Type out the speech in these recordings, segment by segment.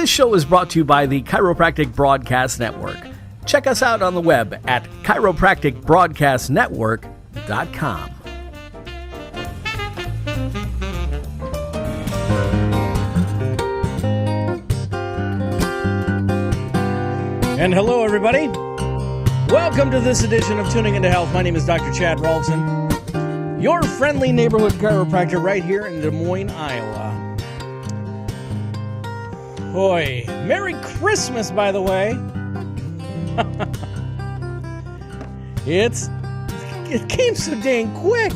This show is brought to you by the Chiropractic Broadcast Network. Check us out on the web at chiropracticbroadcastnetwork.com. And hello, everybody. Welcome to this edition of Tuning into Health. My name is Dr. Chad Rohlfsen, your friendly neighborhood chiropractor right here in Des Moines, Iowa. Boy, Merry Christmas, by the way. It came so dang quick.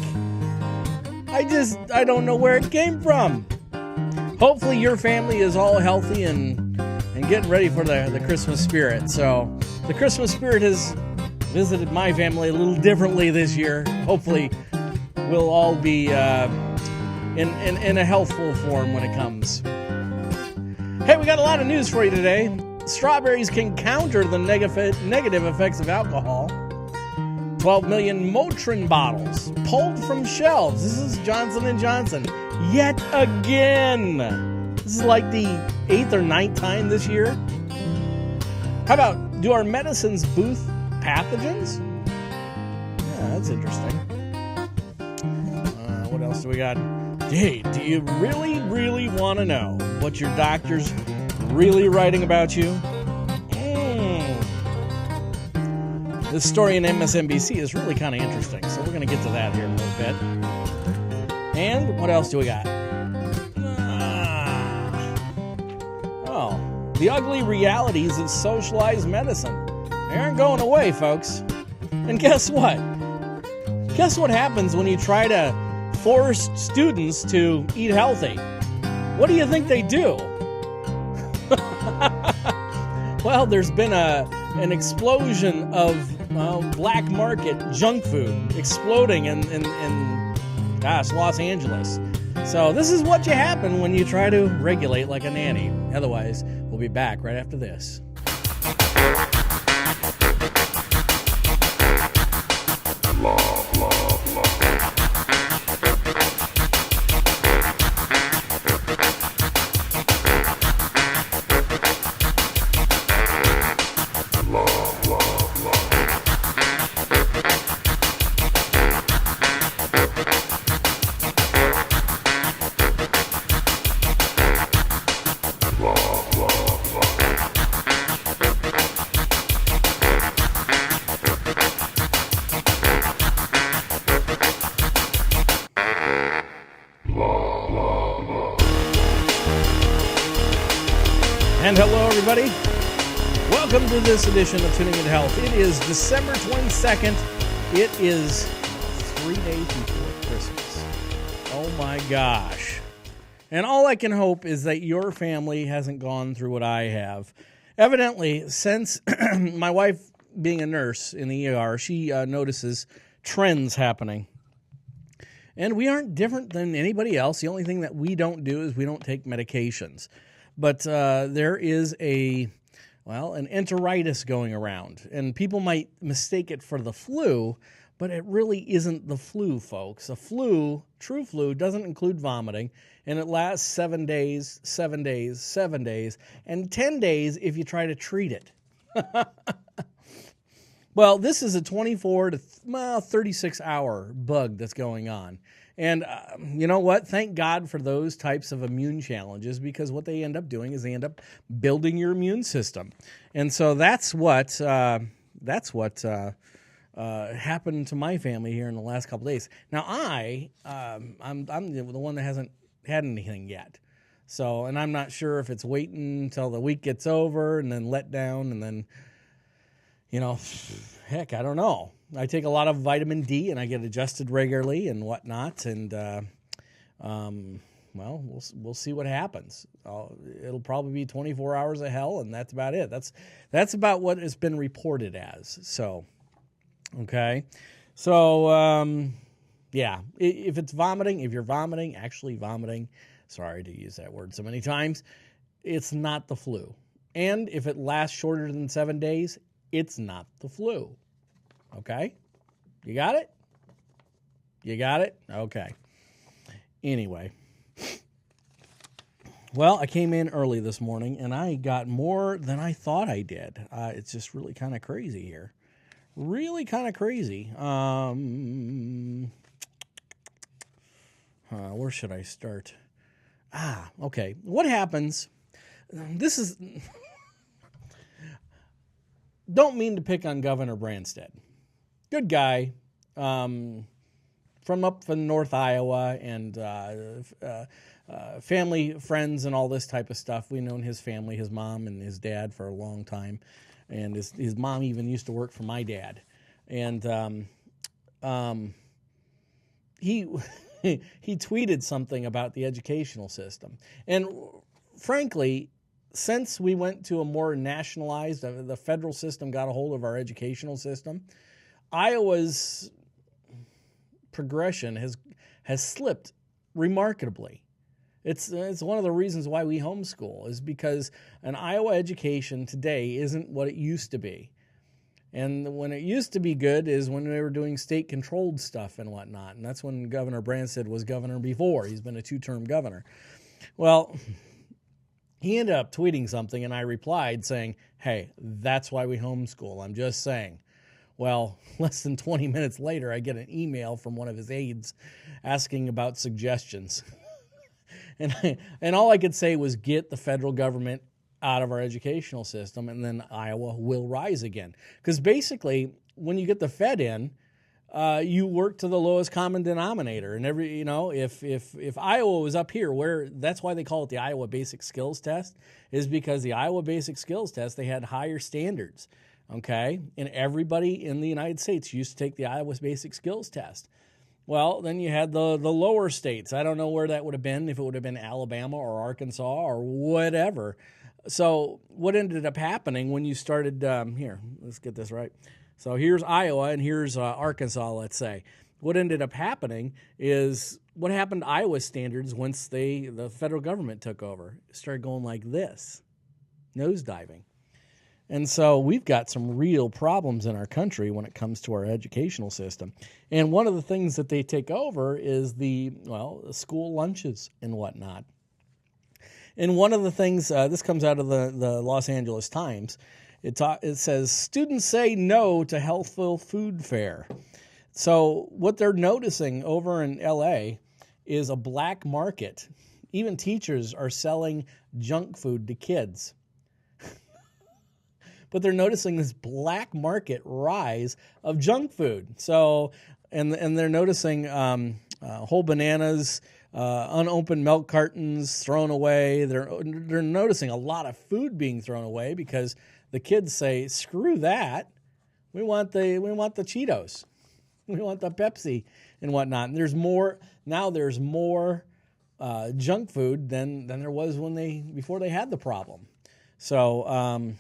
I don't know where it came from. Hopefully your family is all healthy and getting ready for the Christmas spirit. So the Christmas spirit has visited my family a little differently this year. Hopefully we'll all be in a healthful form when it comes. Hey, we got a lot of news for you today. Strawberries can counter the negative effects of alcohol. 12 million Motrin bottles pulled from shelves. This is Johnson & Johnson yet again. This is like the 8th or 9th time this year. How about, do our medicines boost pathogens? Yeah, that's interesting. What else do we got? Hey, do you really want to know what your doctor's really writing about you? This story in MSNBC is really kind of interesting, so we're going to get to that here in a little bit. And what else do we got? The ugly realities of socialized medicine. They aren't going away, folks. And guess what? Guess what happens when you try to force students to eat healthy? What do you think they do? Well, there's been an explosion of black market junk food exploding in Los Angeles. So this is what you happen when you try to regulate like a nanny. Otherwise, we'll be back right after this. And hello, everybody. Welcome to this edition of Tuning into Health. It is December 22nd. It is 3 days before Christmas. Oh, my gosh. And all I can hope is that your family hasn't gone through what I have. Evidently, since my wife being a nurse in the ER, she notices trends happening. And we aren't different than anybody else. The only thing that we don't do is we don't take medications. But there is an enteritis going around, and people might mistake it for the flu, but it really isn't the flu, folks. A flu, true flu, doesn't include vomiting, and it lasts 7 days, 7 days, 7 days, and 10 days if you try to treat it. Well, this is a 24 to 36-hour bug that's going on. And you know what? Thank God for those types of immune challenges, because what they end up doing is they end up building your immune system. And so that's what happened to my family here in the last couple of days. Now I'm the one that hasn't had anything yet. So, and I'm not sure if it's waiting until the week gets over and then let down and then, heck, I don't know. I take a lot of vitamin D and I get adjusted regularly and whatnot. And, we'll see what happens. It'll probably be 24 hours of hell, and that's about it. That's about what it's been reported as. So, okay. So, if it's vomiting, if you're vomiting, actually vomiting, sorry to use that word so many times, it's not the flu. And if it lasts shorter than 7 days, it's not the flu. Okay? You got it? You got it? Okay. Anyway. Well, I came in early this morning, and I got more than I thought I did. It's just really kind of crazy here. Really kind of crazy. Where should I start? Okay. What happens? This is... Don't mean to pick on Governor Branstad. Good guy. From up in North Iowa, and family, friends, and all this type of stuff. We've known his family, his mom and his dad, for a long time. And his mom even used to work for my dad. And he he tweeted something about the educational system. And frankly, since we went to a more nationalized, the federal system got a hold of our educational system, Iowa's progression has slipped remarkably. It's one of the reasons why we homeschool, is because an Iowa education today isn't what it used to be. And when it used to be good is when they were doing state-controlled stuff and whatnot. And that's when Governor Branstad was governor before. He's been a 2-term governor. Well, he ended up tweeting something, and I replied saying, hey, that's why we homeschool. I'm just saying. Well, less than 20 minutes later, I get an email from one of his aides asking about suggestions. And all I could say was, get the federal government out of our educational system, and then Iowa will rise again. Because basically, when you get the Fed in, you work to the lowest common denominator. And if Iowa was up here, where that's why they call it the Iowa Basic Skills Test, is because the Iowa Basic Skills Test, they had higher standards. Okay, and everybody in the United States used to take the Iowa Basic Skills Test. Well, then you had the lower states. I don't know where that would have been, if it would have been Alabama or Arkansas or whatever. So what ended up happening when you started, here, let's get this right. So here's Iowa and here's Arkansas, let's say. What ended up happening is, what happened to Iowa's standards once the federal government took over? It started going like this, nosediving. And so we've got some real problems in our country when it comes to our educational system. And one of the things that they take over is the school lunches and whatnot. And one of the things, this comes out of the Los Angeles Times, it says, students say no to healthful food fare. So what they're noticing over in L.A. is a black market. Even teachers are selling junk food to kids. But they're noticing this black market rise of junk food. So, and they're noticing whole bananas, unopened milk cartons thrown away. They're noticing a lot of food being thrown away because the kids say, "Screw that! We want the Cheetos, we want the Pepsi and whatnot." And there's more now. There's more junk food than there was before they had the problem. So.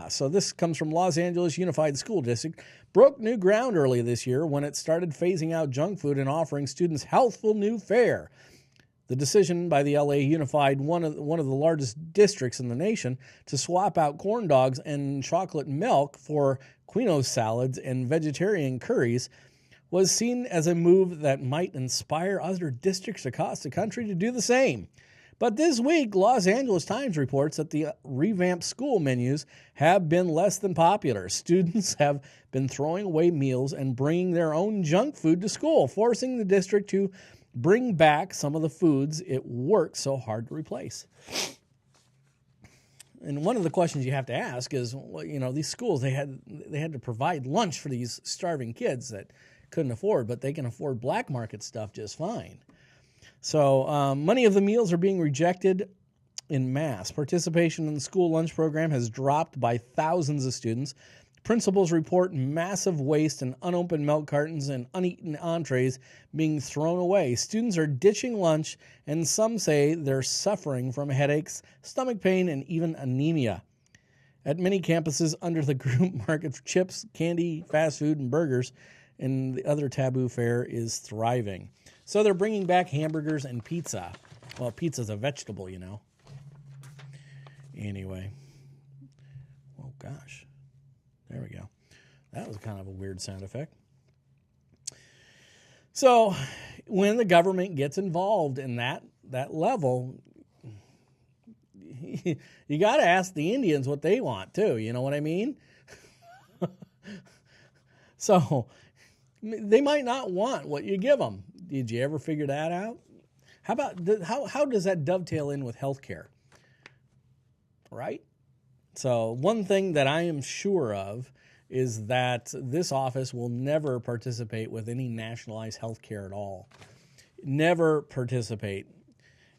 So this comes from Los Angeles Unified School District. Broke new ground early this year when it started phasing out junk food and offering students healthful new fare. The decision by the LA Unified, one of the largest districts in the nation, to swap out corn dogs and chocolate milk for quinoa salads and vegetarian curries was seen as a move that might inspire other districts across the country to do the same. But this week, Los Angeles Times reports that the revamped school menus have been less than popular. Students have been throwing away meals and bringing their own junk food to school, forcing the district to bring back some of the foods it worked so hard to replace. And one of the questions you have to ask is, these schools, they had to provide lunch for these starving kids that couldn't afford, but they can afford black market stuff just fine. So many of the meals are being rejected in mass. Participation in the school lunch program has dropped by thousands of students. Principals report massive waste and unopened milk cartons and uneaten entrees being thrown away. Students are ditching lunch, and some say they're suffering from headaches, stomach pain, and even anemia. At many campuses under the group market for chips, candy, fast food, and burgers, and the other taboo fare is thriving. So they're bringing back hamburgers and pizza. Well, pizza's a vegetable, Anyway. Oh, gosh. There we go. That was kind of a weird sound effect. So when the government gets involved in that level, you got to ask the Indians what they want too. You know what I mean? So they might not want what you give them. Did you ever figure that out? How does that dovetail in with healthcare? Right? So one thing that I am sure of is that this office will never participate with any nationalized healthcare at all. Never participate.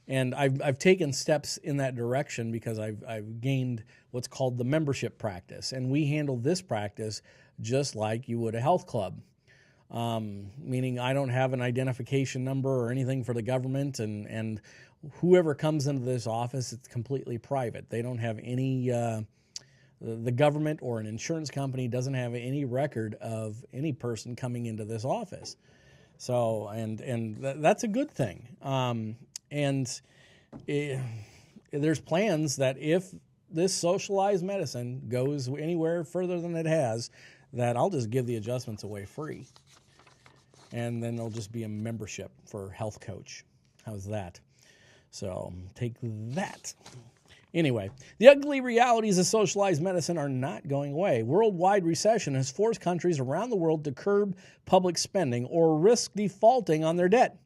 And I've taken steps in that direction because I've gained what's called the membership practice. And we handle this practice just like you would a health club. Meaning I don't have an identification number or anything for the government, and whoever comes into this office, it's completely private. They don't have any, the government or an insurance company doesn't have any record of any person coming into this office. So, and that's a good thing. There's plans that if this socialized medicine goes anywhere further than it has, that I'll just give the adjustments away free. And then there'll just be a membership for health coach. How's that? So take that. Anyway, the ugly realities of socialized medicine are not going away. Worldwide recession has forced countries around the world to curb public spending or risk defaulting on their debt.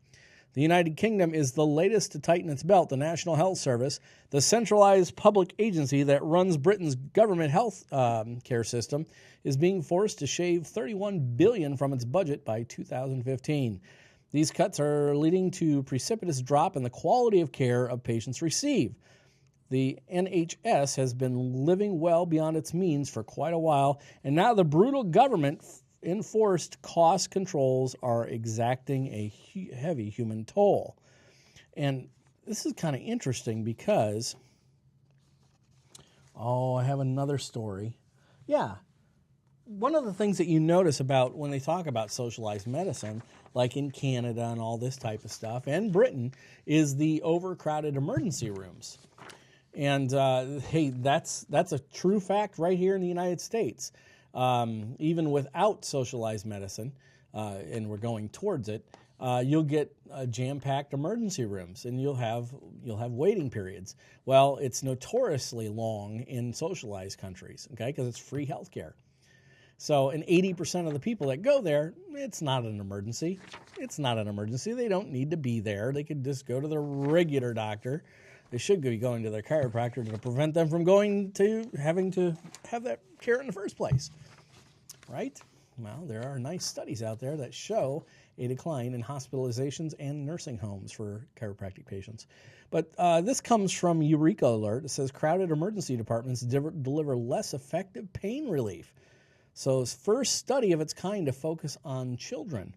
The United Kingdom is the latest to tighten its belt. The National Health Service, the centralized public agency that runs Britain's government health care system, is being forced to shave $31 billion from its budget by 2015. These cuts are leading to a precipitous drop in the quality of care of patients receive. The NHS has been living well beyond its means for quite a while, and now the brutal government enforced cost controls are exacting a heavy human toll. And this is kind of interesting because, I have another story. Yeah. One of the things that you notice about when they talk about socialized medicine, like in Canada and all this type of stuff, and Britain, is the overcrowded emergency rooms. And hey, that's a true fact right here in the United States. Even without socialized medicine, and we're going towards it, you'll get jam-packed emergency rooms, and you'll have waiting periods. Well, it's notoriously long in socialized countries, okay, because it's free healthcare. So, and 80% of the people that go there, it's not an emergency. It's not an emergency. They don't need to be there. They could just go to their regular doctor. They should be going to their chiropractor to prevent them from having to have that care in the first place, right? Well, there are nice studies out there that show a decline in hospitalizations and nursing homes for chiropractic patients. But this comes from Eureka Alert. It says crowded emergency departments deliver less effective pain relief. So it's first study of its kind to focus on children.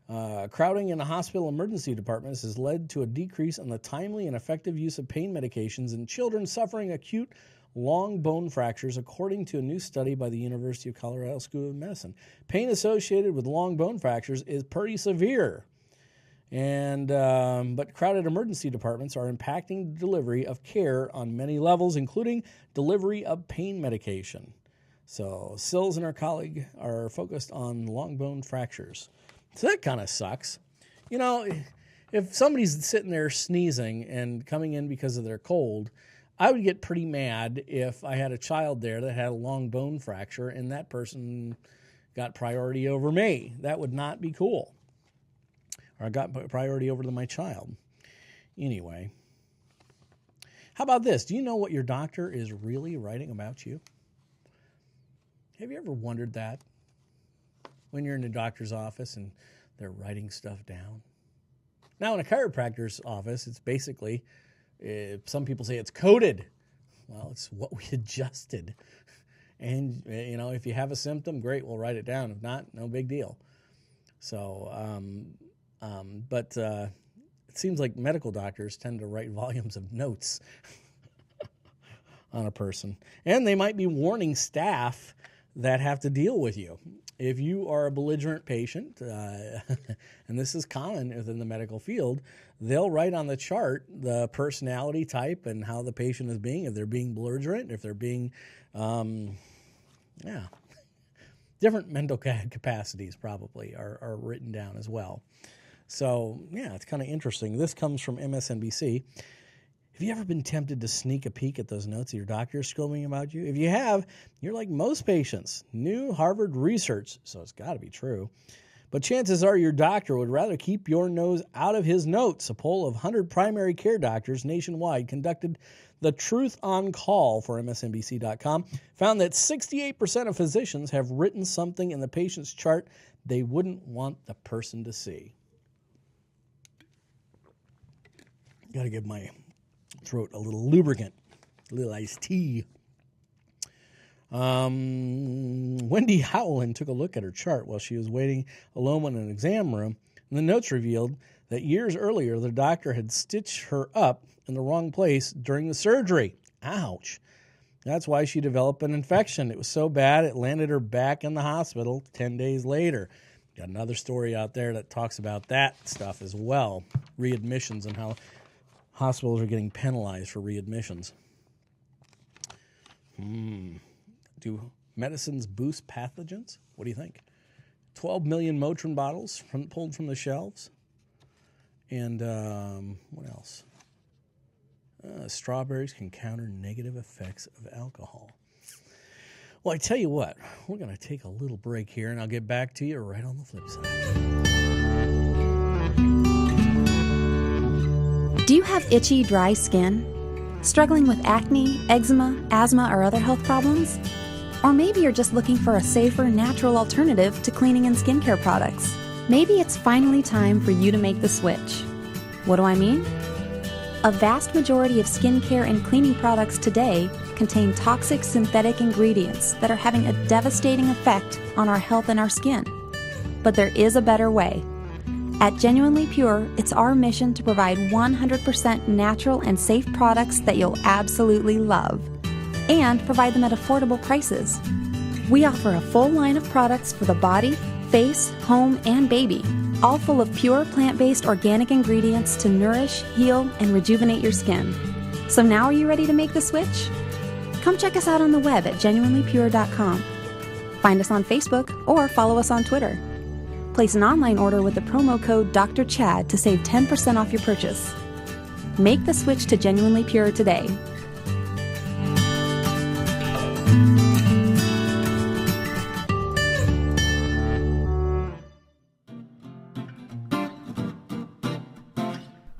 Crowding in the hospital emergency departments has led to a decrease in the timely and effective use of pain medications in children suffering acute long bone fractures, according to a new study by the University of Colorado School of Medicine. Pain associated with long bone fractures is pretty severe, but crowded emergency departments are impacting the delivery of care on many levels, including delivery of pain medication. So Sills and her colleague are focused on long bone fractures. So that kind of sucks. You know, if somebody's sitting there sneezing and coming in because of their cold, I would get pretty mad if I had a child there that had a long bone fracture and that person got priority over me. That would not be cool. Or I got priority over my child. Anyway, how about this? Do you know what your doctor is really writing about you? Have you ever wondered that? When you're in a doctor's office and they're writing stuff down. Now, in a chiropractor's office, it's basically, some people say it's coded. Well, it's what we adjusted. And, if you have a symptom, great, we'll write it down. If not, no big deal. So, but it seems like medical doctors tend to write volumes of notes on a person. And they might be warning staff that have to deal with you. If you are a belligerent patient, and this is common within the medical field, they'll write on the chart the personality type and how the patient is being, if they're being belligerent, if they're being, different mental capacities probably are written down as well. So, yeah, it's kind of interesting. This comes from MSNBC. Have you ever been tempted to sneak a peek at those notes your doctor is scribbling about you? If you have, you're like most patients. New Harvard research, so it's got to be true. But chances are your doctor would rather keep your nose out of his notes. A poll of 100 primary care doctors nationwide conducted the Truth on Call for MSNBC.com found that 68% of physicians have written something in the patient's chart they wouldn't want the person to see. Got to give my throat a little lubricant, a little iced tea. Wendy Howland took a look at her chart while she was waiting alone in an exam room, and the notes revealed that years earlier the doctor had stitched her up in the wrong place during the surgery. Ouch. That's why she developed an infection. It was so bad it landed her back in the hospital 10 days later. Got another story out there that talks about that stuff as well, readmissions and how hospitals are getting penalized for readmissions. Do medicines boost pathogens? What do you think? 12 million Motrin bottles pulled from the shelves. And what else? Strawberries can counter negative effects of alcohol. Well, I tell you what, we're going to take a little break here, and I'll get back to you right on the flip side. Do you have itchy, dry skin? Struggling with acne, eczema, asthma, or other health problems? Or maybe you're just looking for a safer, natural alternative to cleaning and skincare products. Maybe it's finally time for you to make the switch. What do I mean? A vast majority of skincare and cleaning products today contain toxic synthetic ingredients that are having a devastating effect on our health and our skin. But there is a better way. At Genuinely Pure, it's our mission to provide 100% natural and safe products that you'll absolutely love, and provide them at affordable prices. We offer a full line of products for the body, face, home, and baby, all full of pure plant-based organic ingredients to nourish, heal, and rejuvenate your skin. So now are you ready to make the switch? Come check us out on the web at genuinelypure.com. Find us on Facebook or follow us on Twitter. Place an online order with the promo code Dr. Chad to save 10% off your purchase. Make the switch to Genuinely Pure today.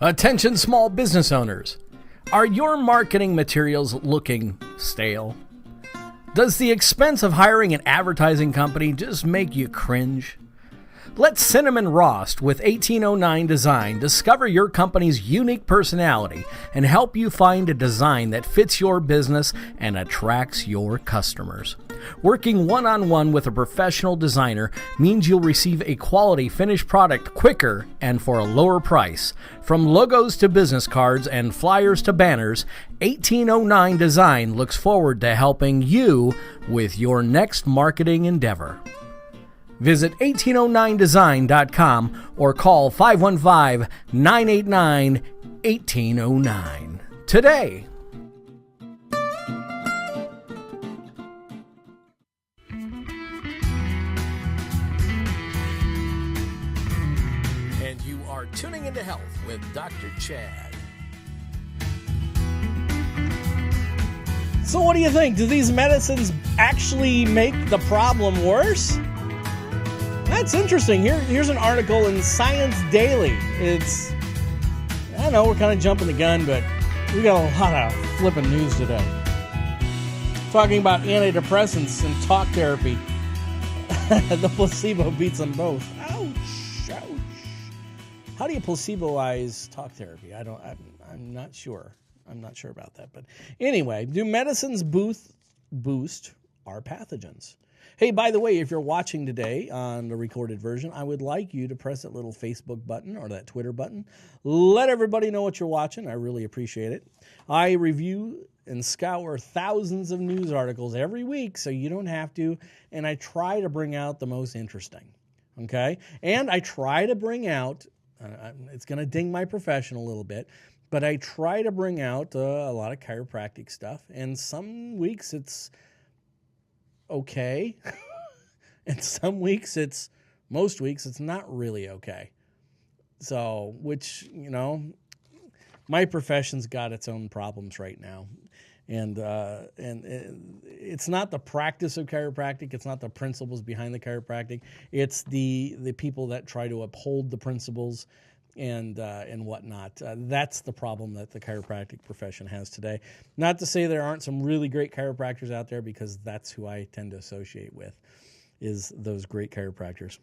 Attention small business owners. Are your marketing materials looking stale? Does the expense of hiring an advertising company just make you cringe? Let Cinnamon Rost with 1809 Design discover your company's unique personality and help you find a design that fits your business and attracts your customers. Working one-on-one with a professional designer means you'll receive a quality finished product quicker and for a lower price. From logos to business cards and flyers to banners, 1809 Design looks forward to helping you with your next marketing endeavor. Visit 1809design.com or call 515-989-1809 today. And you are tuning into Health with Dr. Chad. So what do you think? Do these medicines actually make the problem worse? That's interesting. Here's an article in Science Daily. I know we're kind of jumping the gun, but we got a lot of flipping news today. Talking about antidepressants and talk therapy. The placebo beats them both. Ouch, ouch. How do you placeboize talk therapy? I'm not sure. I'm not sure about that. But anyway, do medicines boost our pathogens? Hey, by the way, if you're watching today on the recorded version, I would like you to press that little Facebook button or that Twitter button. Let everybody know what you're watching. I really appreciate it. I review and scour thousands of news articles every week, so you don't have to, and I try to bring out the most interesting, okay? And I try to bring out, it's going to ding my profession a little bit, but I try to bring out a lot of chiropractic stuff, and some weeks it's okay. And most weeks it's not really okay. So, which, my profession's got its own problems right now. And it's not the practice of chiropractic. It's not the principles behind the chiropractic. It's the people that try to uphold the principles and whatnot. That's the problem that the chiropractic profession has today. Not to say there aren't some really great chiropractors out there, because that's who I tend to associate with, is those great chiropractors.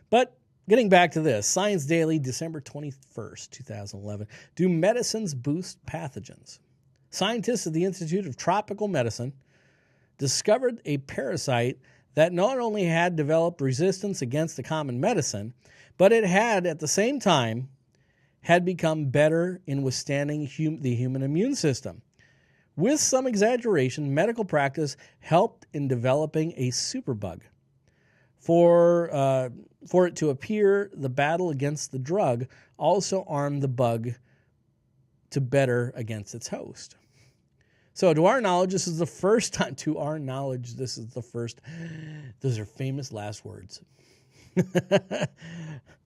But getting back to this, Science Daily, December 21st, 2011. Do medicines boost pathogens? Scientists at the Institute of Tropical Medicine discovered a parasite that not only had developed resistance against the common medicine, but it had, at the same time, had become better in withstanding the human immune system. With some exaggeration, medical practice helped in developing a superbug. For it to appear, the battle against the drug also armed the bug to better against its host. So, to our knowledge, this is the first time. Those are famous last words.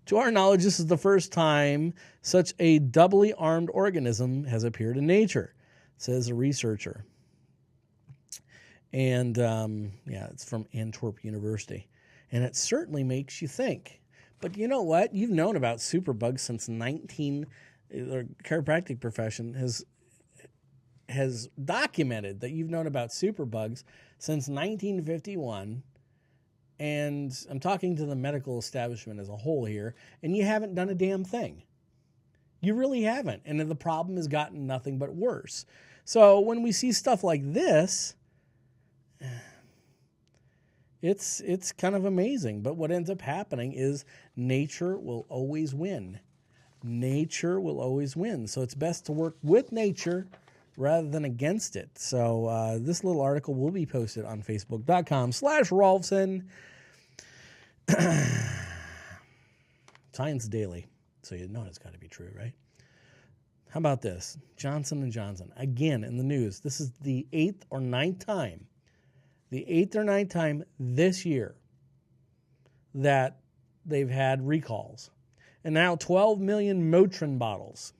To our knowledge, this is the first time such a doubly armed organism has appeared in nature, says a researcher. And it's from Antwerp University. And it certainly makes you think. But you know what? You've known about superbugs since the chiropractic profession has documented that you've known about superbugs since 1951. And I'm talking to the medical establishment as a whole here, and you haven't done a damn thing. You really haven't. And the problem has gotten nothing but worse. So when we see stuff like this, it's kind of amazing. But what ends up happening is nature will always win. Nature will always win. So it's best to work with nature rather than against it. So this little article will be posted on Facebook.com/Rohlfsen. Science Daily. So you know it's got to be true, right? How about this? Johnson & Johnson. Again, in the news. This is the 8th or 9th time. The 8th or 9th time this year that they've had recalls. And now 12 million Motrin bottles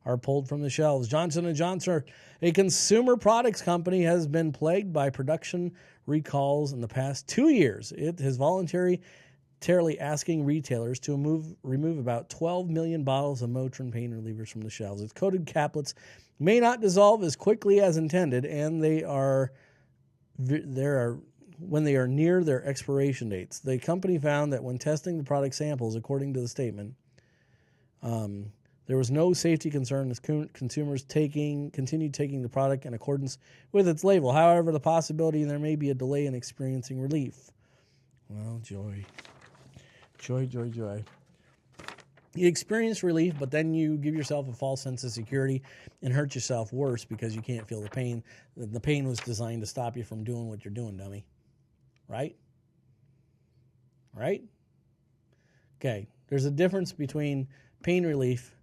are pulled from the shelves. Johnson & Johnson, a consumer products company, has been plagued by production recalls in the past 2 years. It has voluntarily asking retailers to remove about 12 million bottles of Motrin pain relievers from the shelves. Its coated caplets may not dissolve as quickly as intended, and when they are near their expiration dates. The company found that when testing the product samples, according to the statement, there was no safety concern as consumers continued taking the product in accordance with its label. However, the possibility there may be a delay in experiencing relief. Well, joy. You experience relief, but then you give yourself a false sense of security and hurt yourself worse because you can't feel the pain. The pain was designed to stop you from doing what you're doing, dummy. Right? Okay, there's a difference between pain relief,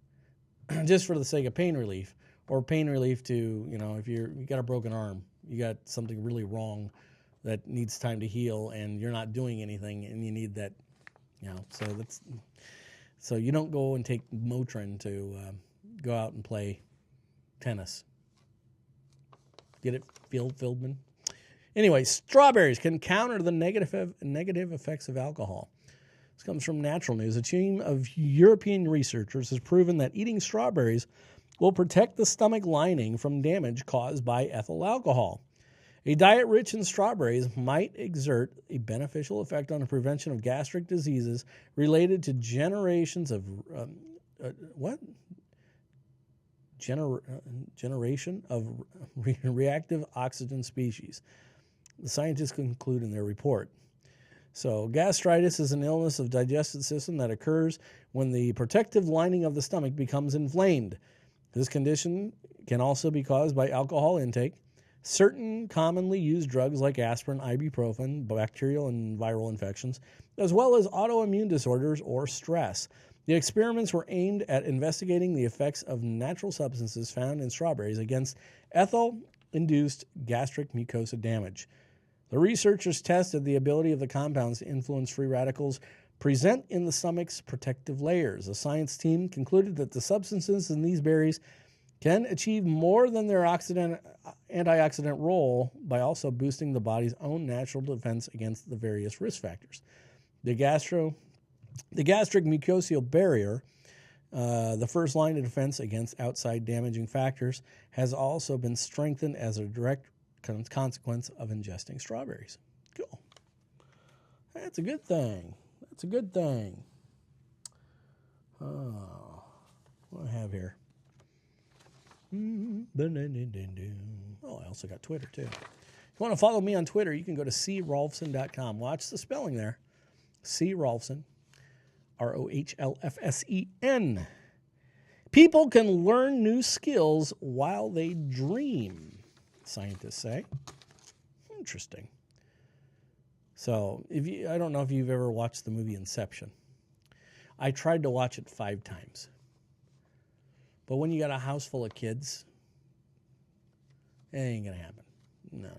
just for the sake of pain relief, or pain relief to, if you got a broken arm, you got something really wrong that needs time to heal, and you're not doing anything, and you need that, so you don't go and take Motrin to go out and play tennis. Get it, Fieldman? Anyway, strawberries can counter the negative effects of alcohol. This comes from Natural News. A team of European researchers has proven that eating strawberries will protect the stomach lining from damage caused by ethyl alcohol. A diet rich in strawberries might exert a beneficial effect on the prevention of gastric diseases related to generation of reactive oxygen species. The scientists conclude in their report. So, gastritis is an illness of the digestive system that occurs when the protective lining of the stomach becomes inflamed. This condition can also be caused by alcohol intake, certain commonly used drugs like aspirin, ibuprofen, bacterial and viral infections, as well as autoimmune disorders or stress. The experiments were aimed at investigating the effects of natural substances found in strawberries against ethyl-induced gastric mucosa damage. The researchers tested the ability of the compounds to influence free radicals present in the stomach's protective layers. A science team concluded that the substances in these berries can achieve more than their antioxidant role by also boosting the body's own natural defense against the various risk factors. The gastric mucosal barrier, the first line of defense against outside damaging factors, has also been strengthened as a direct consequence of ingesting strawberries. Cool. That's a good thing. That's a good thing. Oh, what do I have here? Oh, I also got Twitter, too. If you want to follow me on Twitter, you can go to crohlfsen.com. Watch the spelling there. C. Rohlfsen. Rohlfsen. People can learn new skills while they dream, scientists say. Interesting. So, I don't know if you've ever watched the movie Inception. I tried to watch it 5 times. But when you got a house full of kids, it ain't going to happen. No.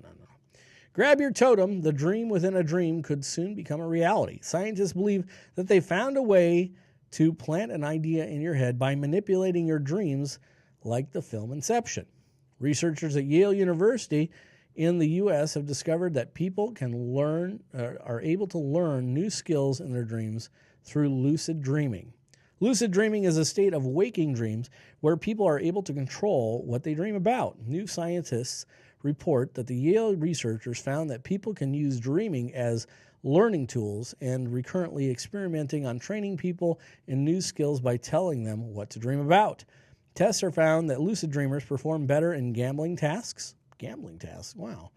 Grab your totem. The dream within a dream could soon become a reality. Scientists believe that they found a way to plant an idea in your head by manipulating your dreams like the film Inception. Researchers at Yale University in the U.S. have discovered that people are able to learn new skills in their dreams through lucid dreaming. Lucid dreaming is a state of waking dreams where people are able to control what they dream about. New scientists report that the Yale researchers found that people can use dreaming as learning tools and are currently experimenting on training people in new skills by telling them what to dream about. Tests are found that lucid dreamers perform better in gambling tasks, wow,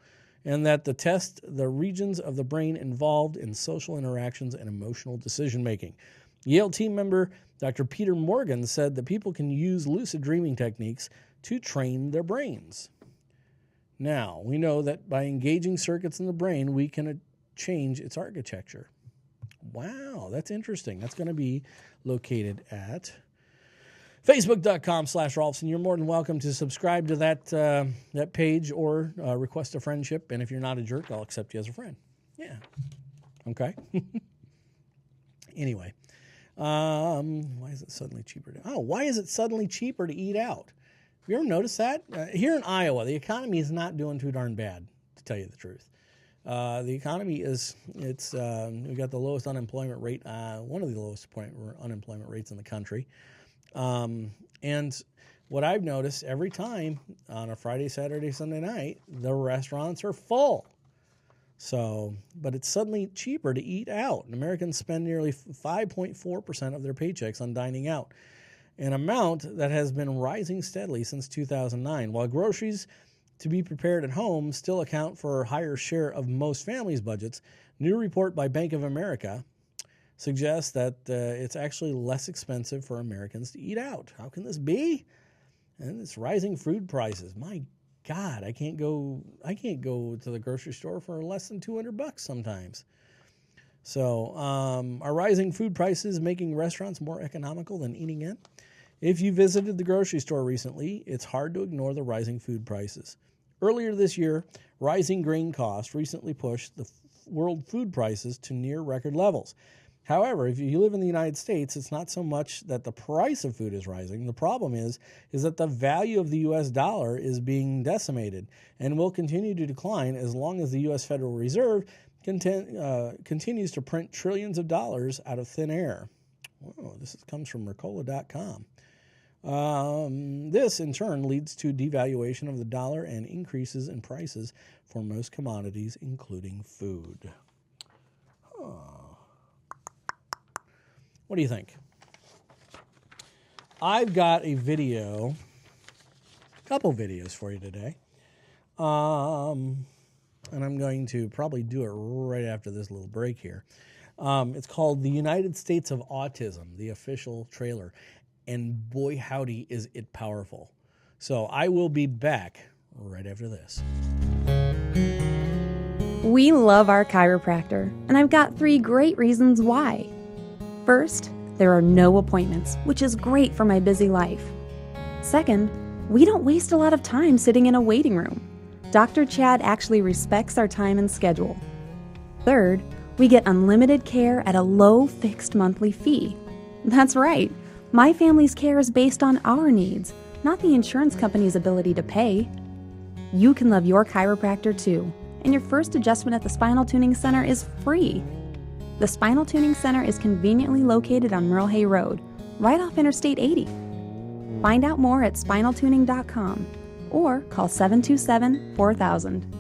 and that test the regions of the brain involved in social interactions and emotional decision-making. Yale team member Dr. Peter Morgan said that people can use lucid dreaming techniques to train their brains. Now, we know that by engaging circuits in the brain, we can change its architecture. Wow, that's interesting. That's going to be located at Facebook.com/Rohlfsen. You're more than welcome to subscribe to that page or request a friendship. And if you're not a jerk, I'll accept you as a friend. Yeah. Okay. Anyway. Why is it suddenly cheaper to eat out? Have you ever noticed that? Here in Iowa, the economy is not doing too darn bad, to tell you the truth. The economy we got the lowest unemployment rate, one of the lowest unemployment rates in the country. And what I've noticed every time on a Friday, Saturday, Sunday night, the restaurants are full. So, but it's suddenly cheaper to eat out. Americans spend nearly 5.4% of their paychecks on dining out, an amount that has been rising steadily since 2009. While groceries to be prepared at home still account for a higher share of most families' budgets, new report by Bank of America suggests that it's actually less expensive for Americans to eat out. How can this be? And it's rising food prices. My God, I can't go to the grocery store for less than $200 sometimes. So, are rising food prices making restaurants more economical than eating in? If you visited the grocery store recently, it's hard to ignore the rising food prices. Earlier this year, rising grain costs recently pushed the world food prices to near record levels. However, if you live in the United States, it's not so much that the price of food is rising. The problem is that the value of the U.S. dollar is being decimated and will continue to decline as long as the U.S. Federal Reserve continues to print trillions of dollars out of thin air. Whoa, this comes from Mercola.com. This, in turn, leads to devaluation of the dollar and increases in prices for most commodities, including food. What do you think? I've got a couple videos for you today. And I'm going to probably do it right after this little break here. It's called The United States of Autism, the official trailer. And boy, howdy, is it powerful. So I will be back right after this. We love our chiropractor, and I've got 3 great reasons why. First, there are no appointments, which is great for my busy life. Second, we don't waste a lot of time sitting in a waiting room. Dr. Chad actually respects our time and schedule. Third, We get unlimited care at a low fixed monthly fee. That's right. My family's care is based on our needs, not the insurance company's ability to pay. You can love your chiropractor too, and your first adjustment at the Spinal Tuning Center is free. The Spinal Tuning Center is conveniently located on Merle Hay Road, right off Interstate 80. Find out more at spinaltuning.com or call 727-4000.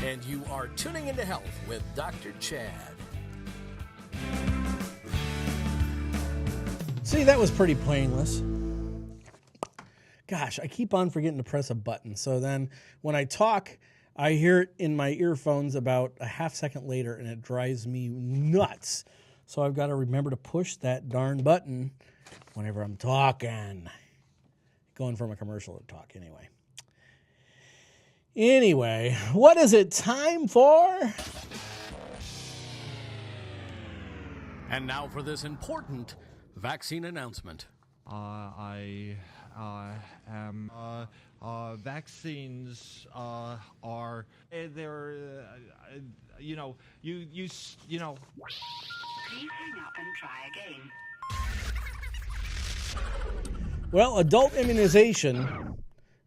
And you are tuning into Health with Dr. Chad. See, that was pretty painless. Gosh, I keep on forgetting to press a button. So then when I talk, I hear it in my earphones about a half second later, and it drives me nuts. So I've got to remember to push that darn button whenever I'm talking. Going from a commercial to talk anyway. Anyway, what is it time for? And now for this important vaccine announcement. Vaccines are they're you know. Please hang up and try again. Well, adult immunization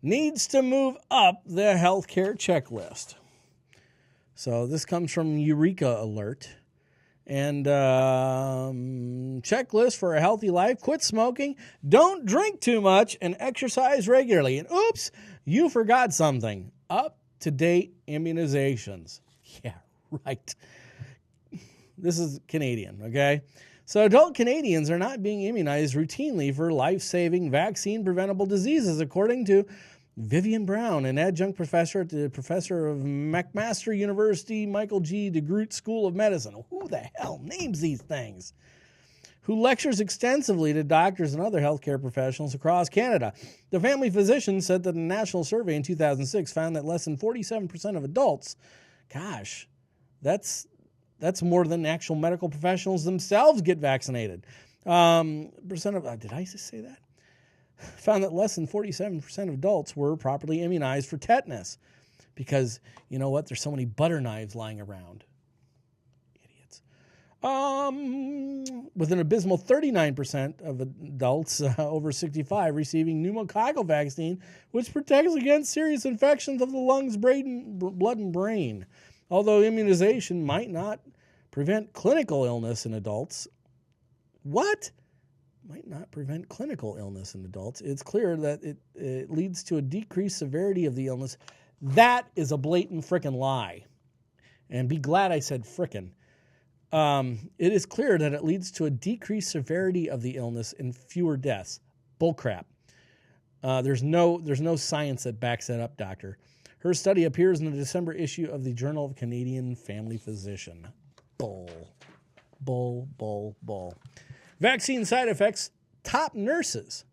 needs to move up the healthcare checklist. So this comes from Eureka Alert. And checklist for a healthy life: quit smoking, don't drink too much, and exercise regularly. And oops, you forgot something. Up-to-date immunizations. Yeah, right. This is Canadian, okay? So adult Canadians are not being immunized routinely for life-saving vaccine-preventable diseases, according to Vivian Brown, an adjunct professor at the professor of McMaster University, Michael G. DeGroote School of Medicine. Who the hell names these things? Who lectures extensively to doctors and other healthcare professionals across Canada. The family physician said that a national survey in 2006 found that less than 47% of adults, gosh, that's more than actual medical professionals themselves get vaccinated. Did I just say that? Found that less than 47% of adults were properly immunized for tetanus because, you know what, there's so many butter knives lying around. Idiots. With an abysmal 39% of adults over 65 receiving pneumococcal vaccine, which protects against serious infections of the lungs, blood, and brain. Although immunization might not prevent clinical illness in adults. What? Might not prevent clinical illness in adults. It's clear that it leads to a decreased severity of the illness. That is a blatant frickin' lie. And be glad I said frickin'. It is clear that it leads to a decreased severity of the illness and fewer deaths. Bullcrap. There's no science that backs that up, doctor. Her study appears in the December issue of the Journal of Canadian Family Physician. Bull. Vaccine side effects, top nurses.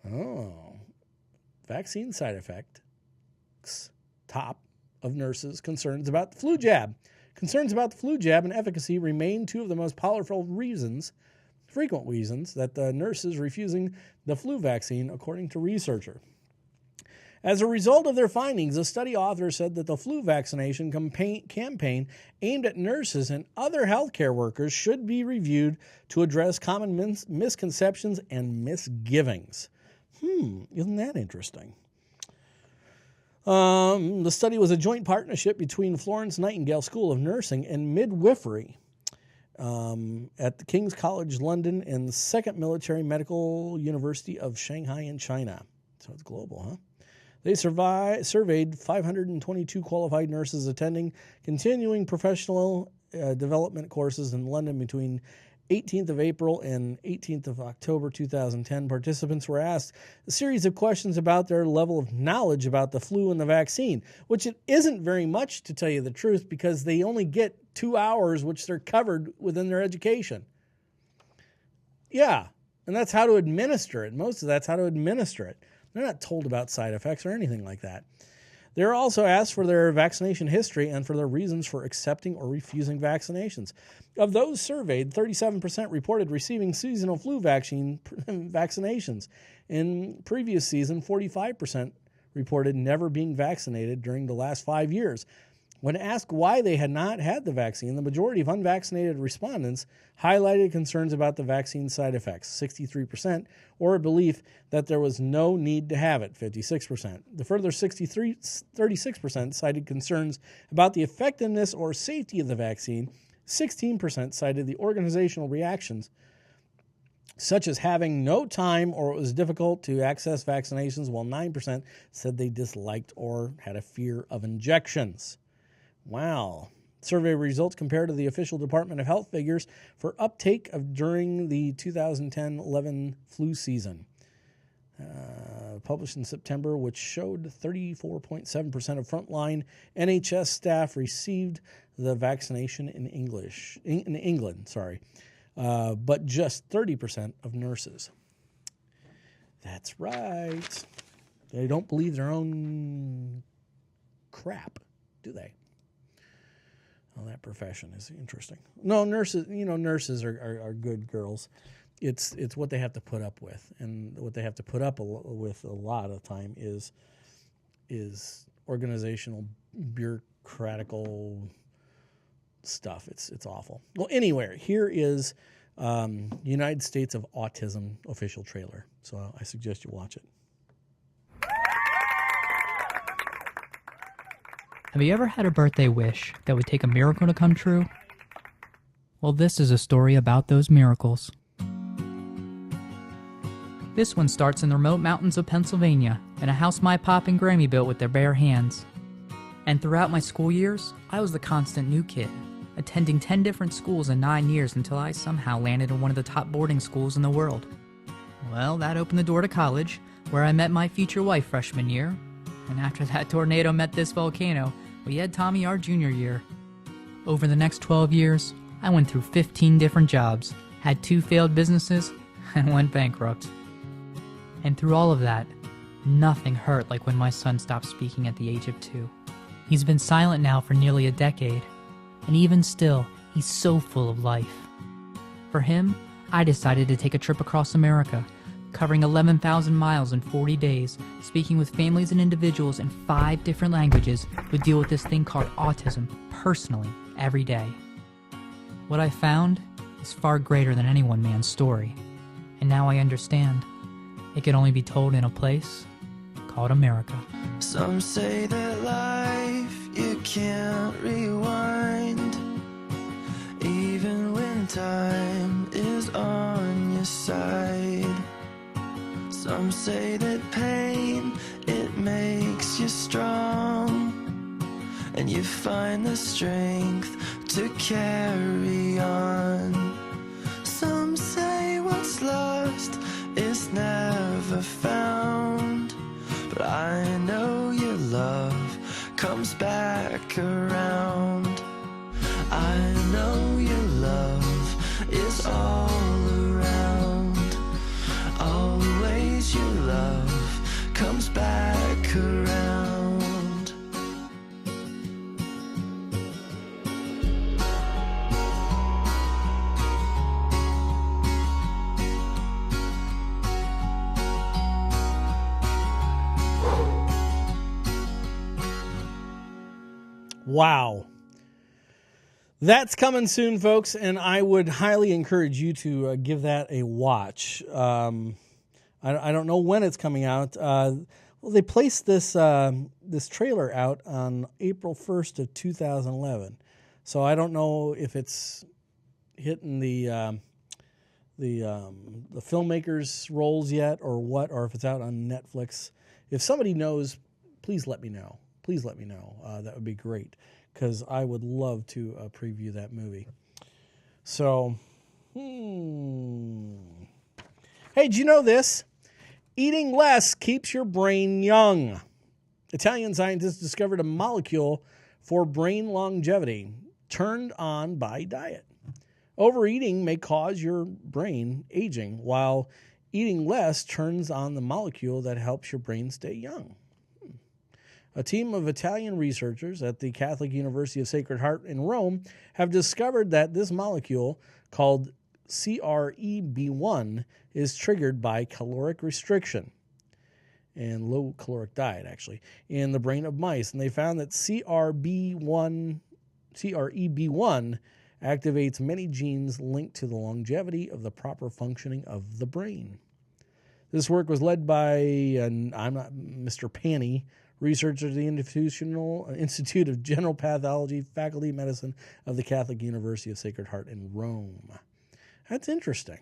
Oh. Vaccine side effects, top of nurses' concerns about the flu jab. Concerns about the flu jab and efficacy remain two of the most powerful frequent reasons that the nurses refusing the flu vaccine, according to researcher. As a result of their findings, the study author said that the flu vaccination campaign aimed at nurses and other healthcare workers should be reviewed to address common misconceptions and misgivings. Isn't that interesting? The study was a joint partnership between Florence Nightingale School of Nursing and Midwifery at the King's College London and the Second Military Medical University of Shanghai in China. So it's global, huh? They surveyed 522 qualified nurses attending continuing professional development courses in London between 18th of April and 18th of October 2010. Participants were asked a series of questions about their level of knowledge about the flu and the vaccine, which it isn't very much, to tell you the truth, because they only get 2 hours, which they're covered within their education. Yeah, and that's how to administer it. Most of that's how to administer it. They're not told about side effects or anything like that. They're also asked for their vaccination history and for their reasons for accepting or refusing vaccinations. Of those surveyed, 37% reported receiving seasonal flu vaccinations. In previous season, 45% reported never being vaccinated during the last 5 years. When asked why they had not had the vaccine, the majority of unvaccinated respondents highlighted concerns about the vaccine side effects, 63%, or a belief that there was no need to have it, 56%. The further 36% cited concerns about the effectiveness or safety of the vaccine. 16% cited the organizational reactions, such as having no time or it was difficult to access vaccinations, while 9% said they disliked or had a fear of injections. Wow. Survey results compared to the official Department of Health figures for uptake during the 2010-11 flu season, published in September, which showed 34.7% of frontline NHS staff received the vaccination in England, but just 30% of nurses. That's right. They don't believe their own crap, do they? Oh, that profession is interesting. No, nurses are good girls. It's what they have to put up with, and what they have to put up with a lot of the time is organizational, bureaucratical stuff. It's awful. Well, anyway, here is United States of Autism official trailer. So I suggest you watch it. Have you ever had a birthday wish that would take a miracle to come true? Well, this is a story about those miracles. This one starts in the remote mountains of Pennsylvania, in a house my pop and Grammy built with their bare hands. And throughout my school years, I was the constant new kid, attending 10 different schools in 9 years until I somehow landed in one of the top boarding schools in the world. Well, that opened the door to college, where I met my future wife freshman year. And after that tornado met this volcano, we had Tommy our junior year. Over the next 12 years, I went through 15 different jobs, had 2 failed businesses, and went bankrupt. And through all of that, nothing hurt like when my son stopped speaking at the age of 2. He's been silent now for nearly a decade, and even still, he's so full of life. For him, I decided to take a trip across America, covering 11,000 miles in 40 days, speaking with families and individuals in 5 different languages who deal with this thing called autism personally every day. What I found is far greater than any one man's story, and now I understand. It can only be told in a place called America. Some say that life you can't rewind, even when time is on your side. Some say that pain, it makes you strong, and you find the strength to carry on. Some say what's lost is never found, but I know your love comes back around. I know your love is all around. Always your love comes back around. Wow. That's coming soon, folks, and I would highly encourage you to give that a watch. I don't know when it's coming out. Well, they placed this trailer out on April 1st of 2011, so I don't know if it's hitting the filmmakers' rolls yet or what, or if it's out on Netflix. If somebody knows, please let me know. That would be great, because I would love to preview that movie. So, Hey, did you know this? Eating less keeps your brain young. Italian scientists discovered a molecule for brain longevity turned on by diet. Overeating may cause your brain aging, while eating less turns on the molecule that helps your brain stay young. A team of Italian researchers at the Catholic University of Sacred Heart in Rome have discovered that this molecule, called CREB1, is triggered by caloric restriction and low caloric diet, actually, in the brain of mice. And they found that CREB1 activates many genes linked to the longevity of the proper functioning of the brain. This work was led by, Mr. Panny, researcher at the Institute of General Pathology, Faculty of Medicine of the Catholic University of Sacred Heart in Rome. That's interesting.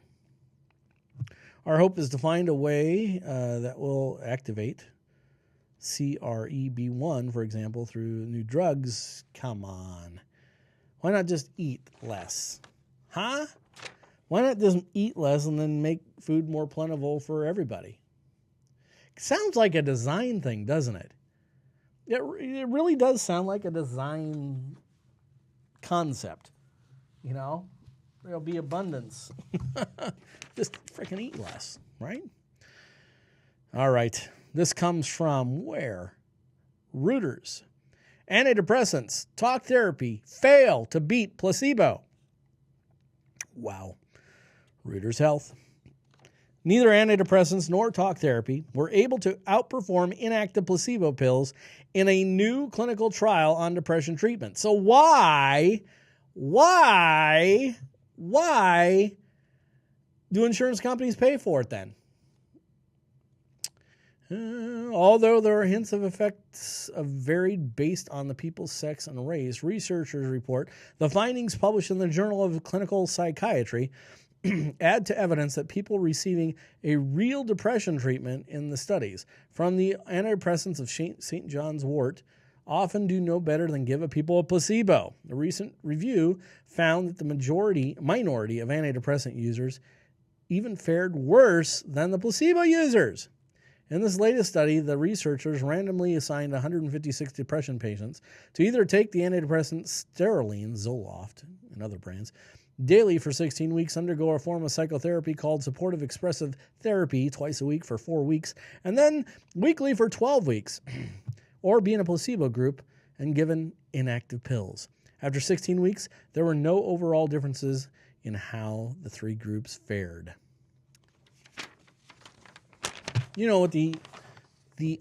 Our hope is to find a way that will activate CREB1, for example, through new drugs. Come on. Why not just eat less? Huh? Why not just eat less and then make food more plentiful for everybody? Sounds like a design thing, doesn't it? It really does sound like a design concept. You know? There'll be abundance. Just freaking eat less, right? All right. This comes from where? Reuters. Antidepressants, talk therapy, fail to beat placebo. Wow. Reuters Health. Neither antidepressants nor talk therapy were able to outperform inactive placebo pills in a new clinical trial on depression treatment. So why do insurance companies pay for it then? Although there are hints of effects of varied based on the people's sex and race, researchers report the findings published in the Journal of Clinical Psychiatry add to evidence that people receiving a real depression treatment in the studies from the antidepressants of St. John's wort often do no better than give people a placebo. A recent review found that the minority of antidepressant users even fared worse than the placebo users. In this latest study, the researchers randomly assigned 156 depression patients to either take the antidepressant Sterline, Zoloft, and other brands, daily for 16 weeks, undergo a form of psychotherapy called supportive expressive therapy twice a week for 4 weeks, and then weekly for 12 weeks, or be in a placebo group and given inactive pills. After 16 weeks, there were no overall differences in how the three groups fared. You know what the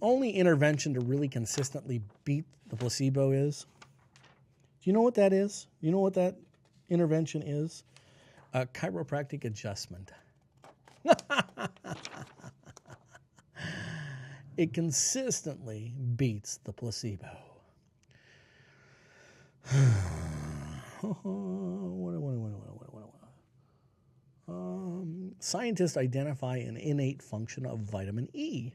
only intervention to really consistently beat the placebo is? Do you know what that is? You know what that intervention is? A chiropractic adjustment. It consistently beats the placebo. Scientists identify an innate function of vitamin E.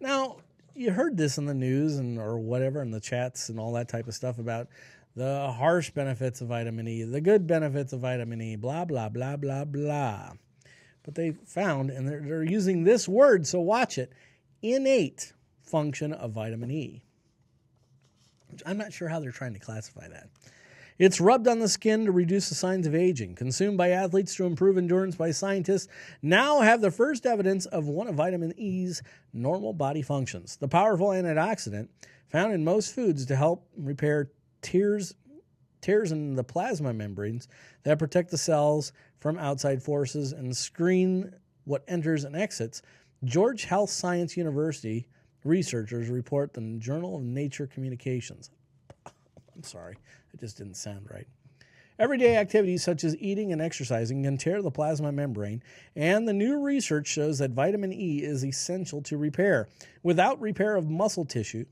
Now, you heard this in the news or whatever in the chats and all that type of stuff about the harsh benefits of vitamin E, the good benefits of vitamin E, blah, blah, blah, blah, blah. But they found, and they're using this word, so watch it, innate function of vitamin E. I'm not sure how they're trying to classify that. It's rubbed on the skin to reduce the signs of aging, consumed by athletes to improve endurance by scientists, now have the first evidence of one of vitamin E's normal body functions. The powerful antioxidant found in most foods to help repair tears in the plasma membranes that protect the cells from outside forces and screen what enters and exits. George Health Science University researchers report in the Journal of Nature Communications. I'm sorry, it just didn't sound right. Everyday activities such as eating and exercising can tear the plasma membrane, and the new research shows that vitamin E is essential to repair. Without repair of muscle tissue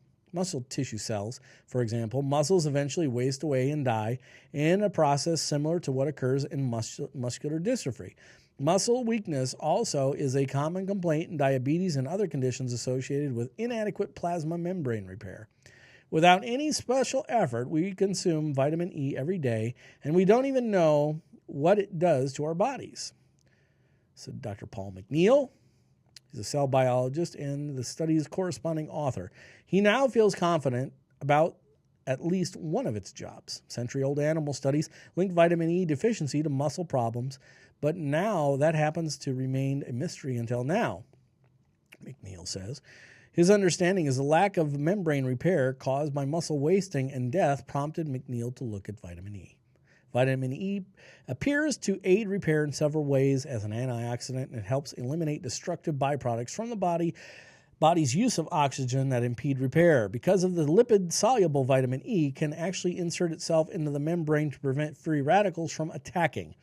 cells, for example, muscles eventually waste away and die in a process similar to what occurs in muscular dystrophy. Muscle weakness also is a common complaint in diabetes and other conditions associated with inadequate plasma membrane repair. Without any special effort, we consume vitamin E every day, and we don't even know what it does to our bodies, said Dr. Paul McNeil. He's a cell biologist and the study's corresponding author. He now feels confident about at least one of its jobs. Century-old animal studies linked vitamin E deficiency to muscle problems, but now that happens to remain a mystery until now, McNeil says. His understanding is the lack of membrane repair caused by muscle wasting and death prompted McNeil to look at vitamin E. Vitamin E appears to aid repair in several ways as an antioxidant, and it helps eliminate destructive byproducts from the body's use of oxygen that impede repair. Because of the lipid-soluble vitamin E can actually insert itself into the membrane to prevent free radicals from attacking.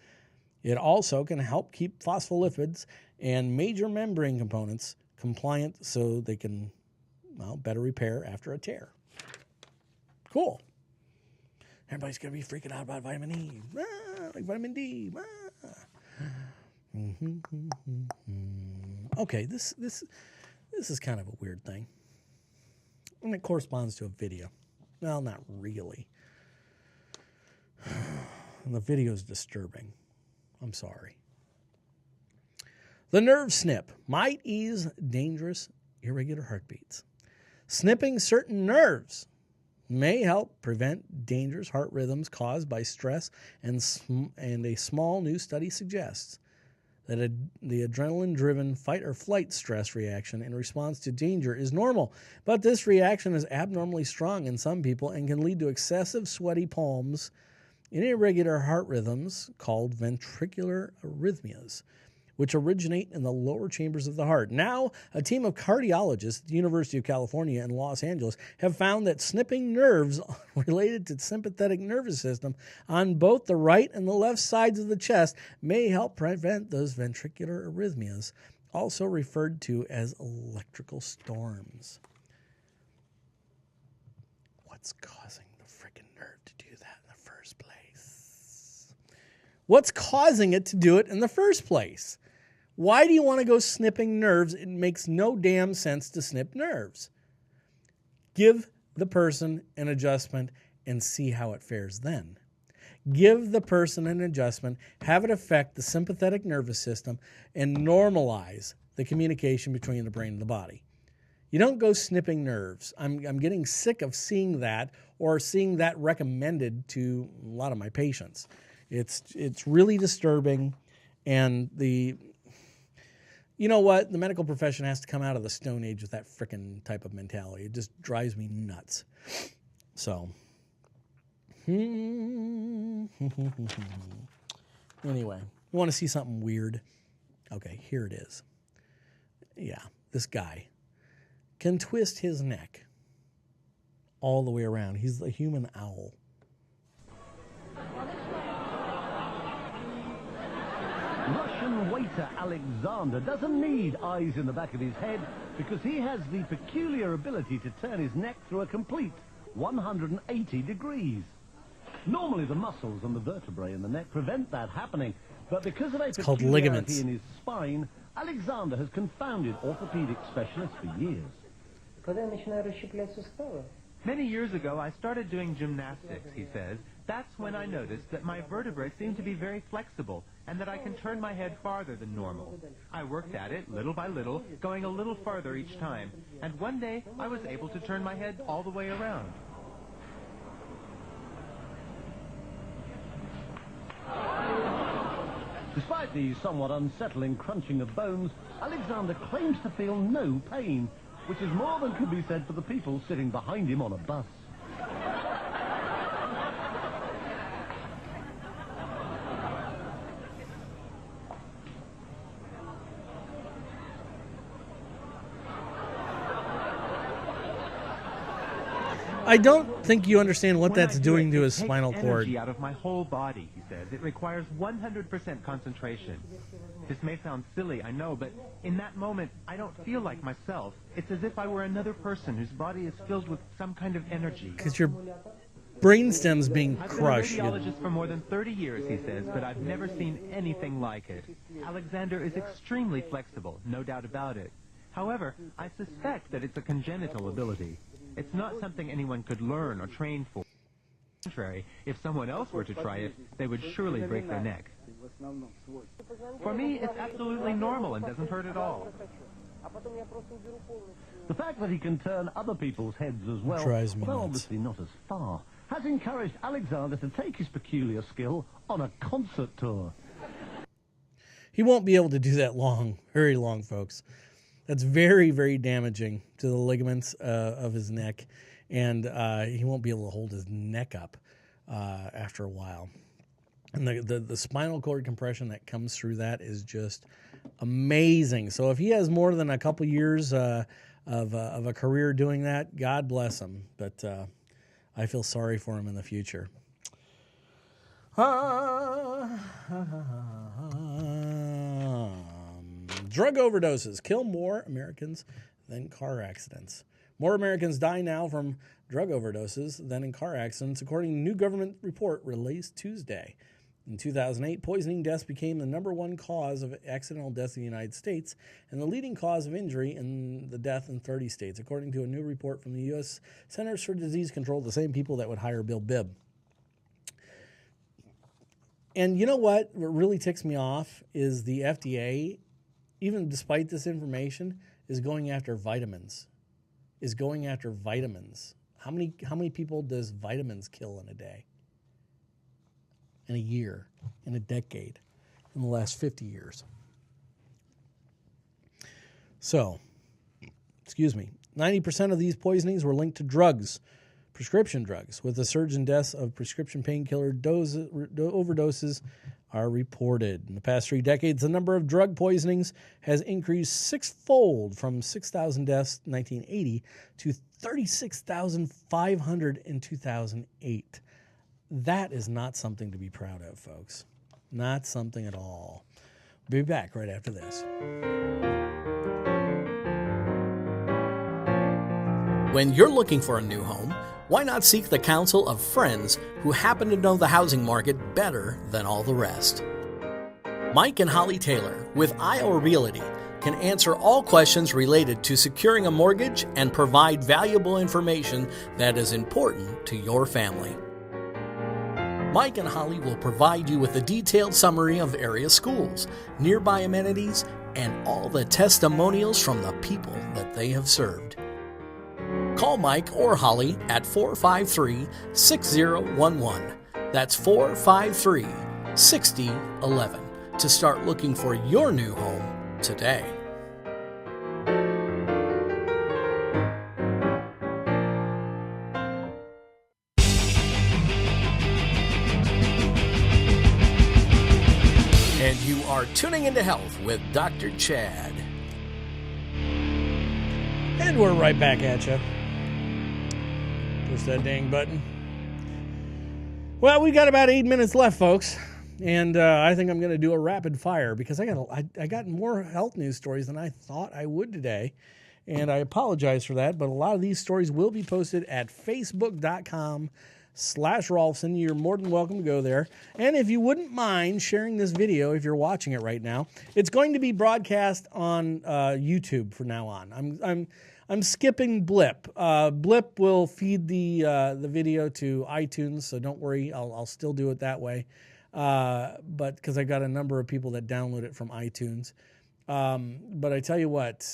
It also can help keep phospholipids and major membrane components compliant so they can, better repair after a tear. Cool. Everybody's going to be freaking out about vitamin E. Like vitamin D. Okay, this is kind of a weird thing. And it corresponds to a video. Well, not really. And the video is disturbing. I'm sorry. The nerve snip might ease dangerous irregular heartbeats. Snipping certain nerves may help prevent dangerous heart rhythms caused by stress, and a small new study suggests that the adrenaline-driven fight-or-flight stress reaction in response to danger is normal, but this reaction is abnormally strong in some people and can lead to excessive sweaty palms and irregular heart rhythms called ventricular arrhythmias, which originate in the lower chambers of the heart. Now, a team of cardiologists at the University of California in Los Angeles have found that snipping nerves related to the sympathetic nervous system on both the right and the left sides of the chest may help prevent those ventricular arrhythmias, also referred to as electrical storms. What's causing the freaking nerve to do that in the first place? What's causing it to do it in the first place? Why do you want to go snipping nerves? It makes no damn sense to snip nerves. Give the person an adjustment and see how it fares then. Give the person an adjustment, have it affect the sympathetic nervous system, and normalize the communication between the brain and the body. You don't go snipping nerves. I'm getting sick of seeing that, or seeing that recommended to a lot of my patients. It's really disturbing, and you know what? The medical profession has to come out of the Stone Age with that frickin' type of mentality. It just drives me nuts. So, anyway, you want to see something weird? Okay, here it is. Yeah, this guy can twist his neck all the way around. He's a human owl. Russian waiter Alexander doesn't need eyes in the back of his head because he has the peculiar ability to turn his neck through a complete 180 degrees. Normally the muscles and the vertebrae in the neck prevent that happening, but because of a peculiarity in his spine, Alexander has confounded orthopedic specialists for years. Many years ago, I started doing gymnastics, he says. That's when I noticed that my vertebrae seem to be very flexible and that I can turn my head farther than normal. I worked at it little by little, going a little farther each time, and one day I was able to turn my head all the way around. Despite the somewhat unsettling crunching of bones, Alexander claims to feel no pain, which is more than could be said for the people sitting behind him on a bus. I don't think you understand what that's doing to his spinal cord. Energy out of my whole body, he says. It requires 100% concentration. This may sound silly, I know, but in that moment, I don't feel like myself. It's as if I were another person whose body is filled with some kind of energy. Because your brainstem's being crushed. I've been a radiologist for more than 30 years, he says, but I've never seen anything like it. Alexander is extremely flexible, no doubt about it. However, I suspect that it's a congenital ability. It's not something anyone could learn or train for. On the contrary, if someone else were to try it, they would surely break their neck. For me, it's absolutely normal and doesn't hurt at all. The fact that he can turn other people's heads as well, though obviously not as far, has encouraged Alexander to take his peculiar skill on a concert tour. He won't be able to do that long, very long, folks. That's very, very damaging to the ligaments of his neck, and he won't be able to hold his neck up after a while. And the spinal cord compression that comes through that is just amazing. So if he has more than a couple years of a career doing that, God bless him. But I feel sorry for him in the future. Drug overdoses kill more Americans than car accidents. More Americans die now from drug overdoses than in car accidents, according to a new government report released Tuesday. In 2008, poisoning deaths became the number one cause of accidental deaths in the United States and the leading cause of injury in the death in 30 states, according to a new report from the U.S. Centers for Disease Control, the same people that would hire Bill Bibb. And you know what really ticks me off is the FDA, even despite this information, is going after vitamins. How many people does vitamins kill in a day? In a year, in a decade, in the last 50 years. So, 90% of these poisonings were linked to drugs, prescription drugs, with a surge in deaths of prescription painkiller overdoses are reported. In the past 3 decades, the number of drug poisonings has increased sixfold from 6,000 deaths in 1980 to 36,500 in 2008. That is not something to be proud of, folks. Not something at all. We'll be back right after this. When you're looking for a new home, why not seek the counsel of friends who happen to know the housing market better than all the rest? Mike and Holly Taylor with Iowa Realty can answer all questions related to securing a mortgage and provide valuable information that is important to your family. Mike and Holly will provide you with a detailed summary of area schools, nearby amenities, and all the testimonials from the people that they have served. Call Mike or Holly at 453-6011. That's 453-6011 to start looking for your new home today. And you are tuning into Health with Dr. Chad. And we're right back at you. Push that dang button. Well, we got about 8 minutes left, folks. And I think I'm going to do a rapid fire because I got more health news stories than I thought I would today. And I apologize for that, but a lot of these stories will be posted at facebook.com/Rohlfsen. You're more than welcome to go there. And if you wouldn't mind sharing this video, if you're watching it right now, it's going to be broadcast on YouTube from now on. I'm skipping Blip. Blip will feed the video to iTunes, so don't worry. I'll still do it that way. But because I got a number of people that download it from iTunes. But I tell you what,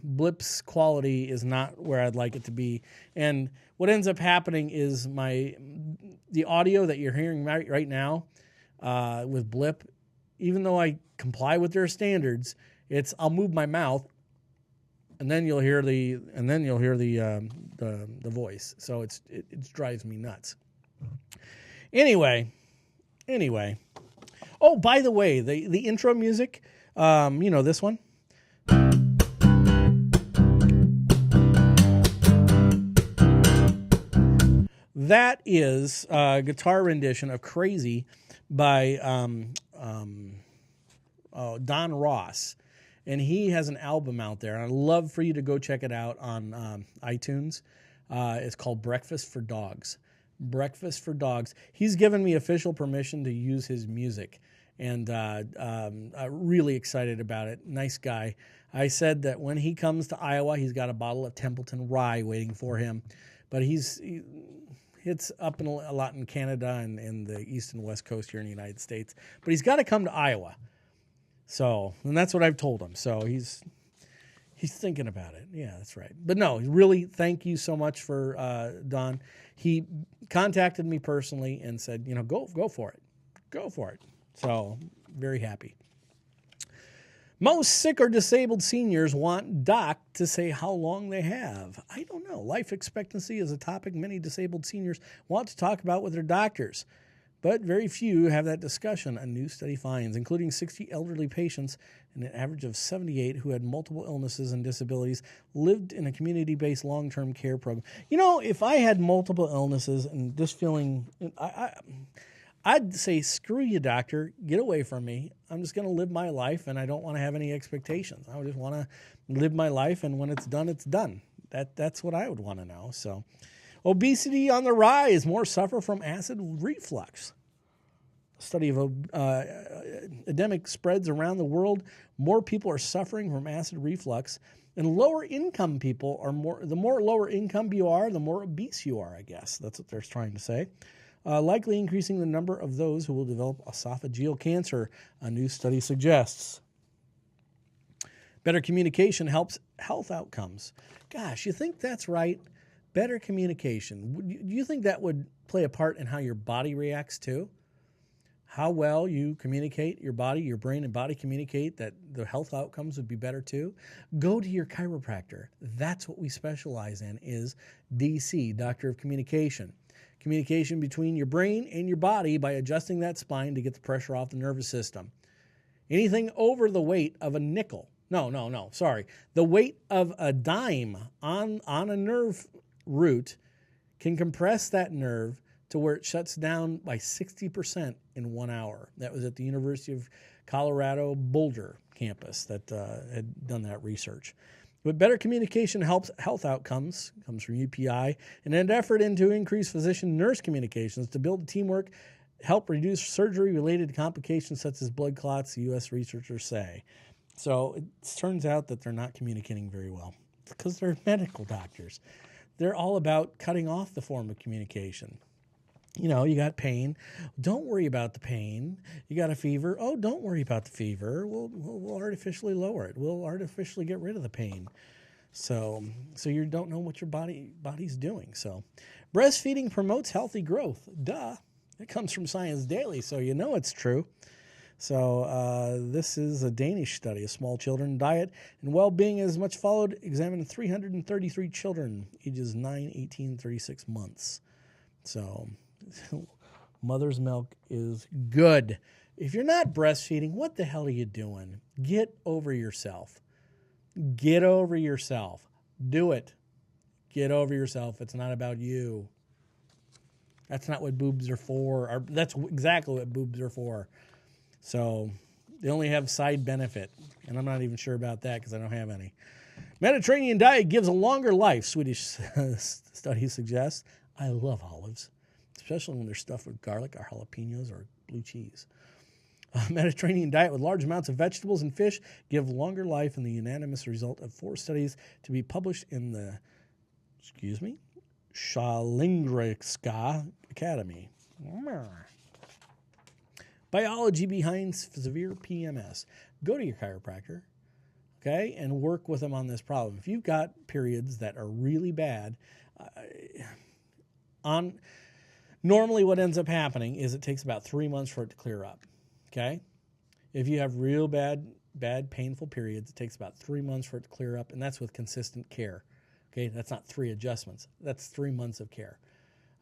Blip's quality is not where I'd like it to be. And what ends up happening is the audio that you're hearing right now with Blip, even though I comply with their standards, I'll move my mouth, and then you'll hear the voice. So it drives me nuts. Anyway. Oh, by the way, the intro music. This one. That is a guitar rendition of Crazy by Don Ross. And he has an album out there. And I'd love for you to go check it out on iTunes. It's called Breakfast for Dogs. Breakfast for Dogs. He's given me official permission to use his music. And I'm really excited about it. Nice guy. I said that when he comes to Iowa, he's got a bottle of Templeton Rye waiting for him. But it's up a lot in Canada and in the east and west coast here in the United States. But he's got to come to Iowa. So, and that's what I've told him. So he's thinking about it. Yeah, that's right. But no, really, thank you so much for Don. He contacted me personally and said, go for it. Go for it. So, very happy. Most sick or disabled seniors want doc to say how long they have. I don't know. Life expectancy is a topic many disabled seniors want to talk about with their doctors, but very few have that discussion, a new study finds, including 60 elderly patients and an average of 78 who had multiple illnesses and disabilities, lived in a community-based long-term care program. You know, if I had multiple illnesses and just feeling, I'd say, screw you, doctor, get away from me. I'm just going to live my life, and I don't want to have any expectations. I just want to live my life, and when it's done, it's done. That's what I would want to know. So, obesity on the rise. More suffer from acid reflux. A study of epidemic spreads around the world. More people are suffering from acid reflux, and lower income people are more. The more lower income you are, the more obese you are. I guess that's what they're trying to say. Likely increasing the number of those who will develop esophageal cancer, a new study suggests. Better communication helps health outcomes. Gosh, you think that's right? Better communication. Do you think that would play a part in how your body reacts too? How well you communicate, your body, your brain and body communicate, that the health outcomes would be better too? Go to your chiropractor. That's what we specialize in, is DC, Doctor of Communication. Communication between your brain and your body by adjusting that spine to get the pressure off the nervous system. Anything over the weight of a nickel. The weight of a dime on a nerve root can compress that nerve to where it shuts down by 60% in 1 hour. That was at the University of Colorado Boulder campus that had done that research. But better communication helps health outcomes, comes from UPI, in an effort to increase physician-nurse communications to build teamwork, help reduce surgery-related complications such as blood clots, U.S. researchers say. So it turns out that they're not communicating very well because they're medical doctors. They're all about cutting off the form of communication. You know, you got pain. Don't worry about the pain. You got a fever. Oh, don't worry about the fever. We'll artificially lower it. We'll artificially get rid of the pain. So you don't know what your body's doing. So breastfeeding promotes healthy growth. Duh. It comes from Science Daily, so you know it's true. So this is a Danish study. A small children diet and well-being is much followed. Examined 333 children, ages 9, 18, 36 months. So mother's milk is good. If you're not breastfeeding, what the hell are you doing? Get over yourself. Get over yourself. Do it. Get over yourself. It's not about you. That's not what boobs are for. That's exactly what boobs are for. So they only have side benefit, and I'm not even sure about that because I don't have any. Mediterranean diet gives a longer life, Swedish study suggests. I love olives, especially when they're stuffed with garlic or jalapenos or blue cheese. A Mediterranean diet with large amounts of vegetables and fish give longer life in the unanimous result of 4 studies to be published in the, Shalingriska Academy. Biology behind severe PMS. Go to your chiropractor, okay, and work with them on this problem. If you've got periods that are really bad, normally what ends up happening is it takes about 3 months for it to clear up, okay? If you have real bad painful periods, it takes about 3 months for it to clear up, and that's with consistent care, okay? That's not 3 adjustments. That's 3 months of care,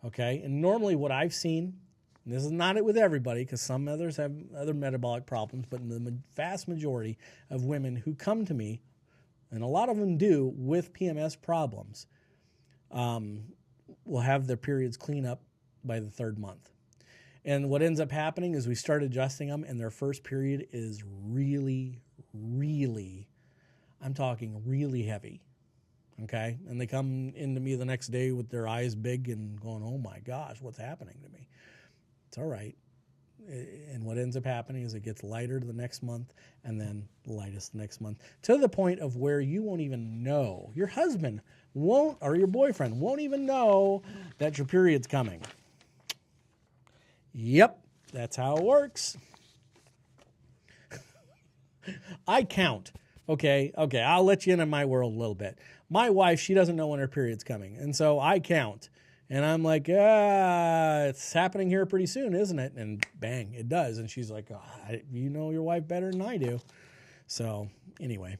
okay? And normally what I've seen, and this is not it with everybody because some others have other metabolic problems, but in the vast majority of women who come to me, and a lot of them do with PMS problems, will have their periods clean up by the 3rd month. And what ends up happening is we start adjusting them, and their first period is really, really, I'm talking really heavy, okay? And they come into me the next day with their eyes big and going, oh my gosh, what's happening to me? It's all right. And what ends up happening is it gets lighter the next month and then the lightest the next month, to the point of where you won't even know. Your husband won't, or your boyfriend won't even know that your period's coming. Yep, that's how it works. I count. Okay, I'll let you into my world a little bit. My wife, she doesn't know when her period's coming, and so I count. And I'm like, it's happening here pretty soon, isn't it? And bang, it does. And she's like, you know your wife better than I do. So, anyway.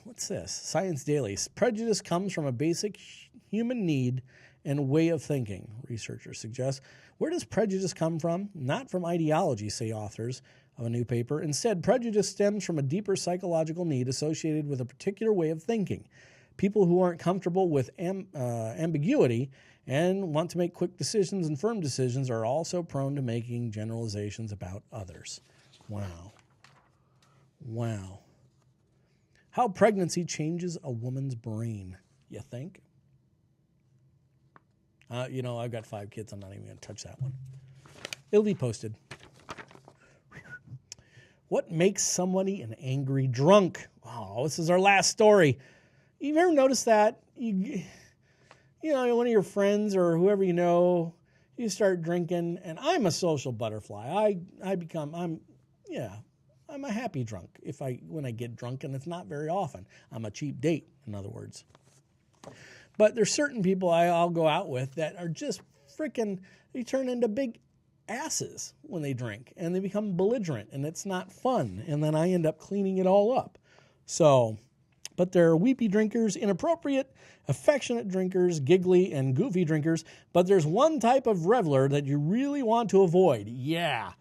What's this? Science Daily. Prejudice comes from a basic human need and way of thinking, researchers suggest. Where does prejudice come from? Not from ideology, say authors of a new paper. Instead, prejudice stems from a deeper psychological need associated with a particular way of thinking. People who aren't comfortable with ambiguity and want to make quick decisions and firm decisions are also prone to making generalizations about others. Wow. Wow. How pregnancy changes a woman's brain, you think? I've got 5 kids. I'm not even going to touch that one. It'll be posted. What makes somebody an angry drunk? Oh, this is our last story. You ever noticed that? You know, one of your friends or whoever you know, you start drinking, and I'm a social butterfly. I'm a happy drunk when I get drunk, and it's not very often. I'm a cheap date, in other words. But there's certain people I'll go out with that are just they turn into big asses when they drink, and they become belligerent, and it's not fun. And then I end up cleaning it all up. So, but there are weepy drinkers, inappropriate, affectionate drinkers, giggly, and goofy drinkers. But there's one type of reveler that you really want to avoid. Yeah.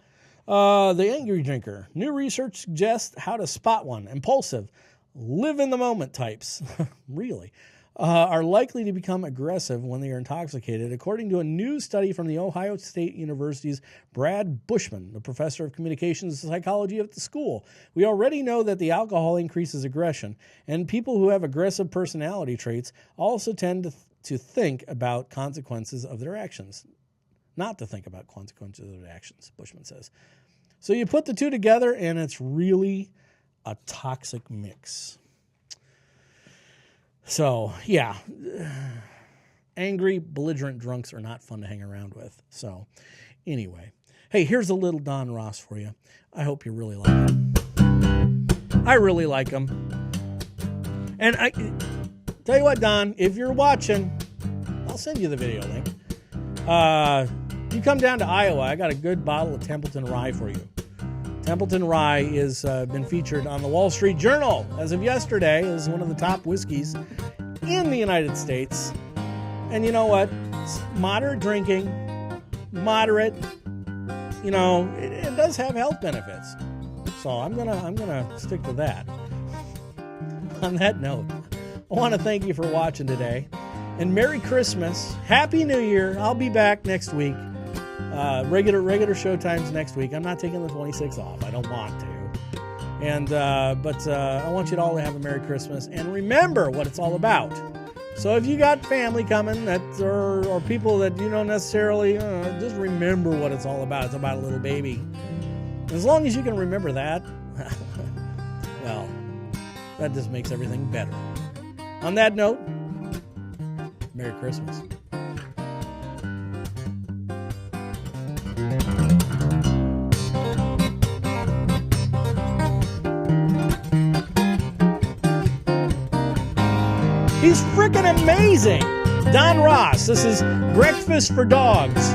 The angry drinker. New research suggests how to spot one. Impulsive, live in the moment types. Really. Are likely to become aggressive when they are intoxicated, according to a new study from the Ohio State University's Brad Bushman, the professor of communications and psychology at the school. We already know that the alcohol increases aggression, and people who have aggressive personality traits also tend to think about consequences of their actions. Not to think about consequences of their actions, Bushman says. So you put the two together, and it's really a toxic mix. So, yeah, angry, belligerent drunks are not fun to hang around with. So, anyway. Hey, here's a little Don Ross for you. I hope you really like him. I really like him. And I tell you what, Don, if you're watching, I'll send you the video link. You come down to Iowa, I got a good bottle of Templeton Rye for you. Templeton Rye has been featured on the Wall Street Journal as of yesterday as one of the top whiskeys in the United States. And you know what? It's moderate drinking, moderate. You know, it does have health benefits. So I'm gonna stick to that. On that note, I want to thank you for watching today, and Merry Christmas, Happy New Year. I'll be back next week. Regular show times next week. I'm not taking the 26th off. I don't want to. And but I want you all to have a Merry Christmas and remember what it's all about. So if you got family coming or people that you don't necessarily, just remember what it's all about. It's about a little baby. As long as you can remember that, well, that just makes everything better. On that note, Merry Christmas. He's freaking amazing. Don Ross. This is Breakfast for Dogs.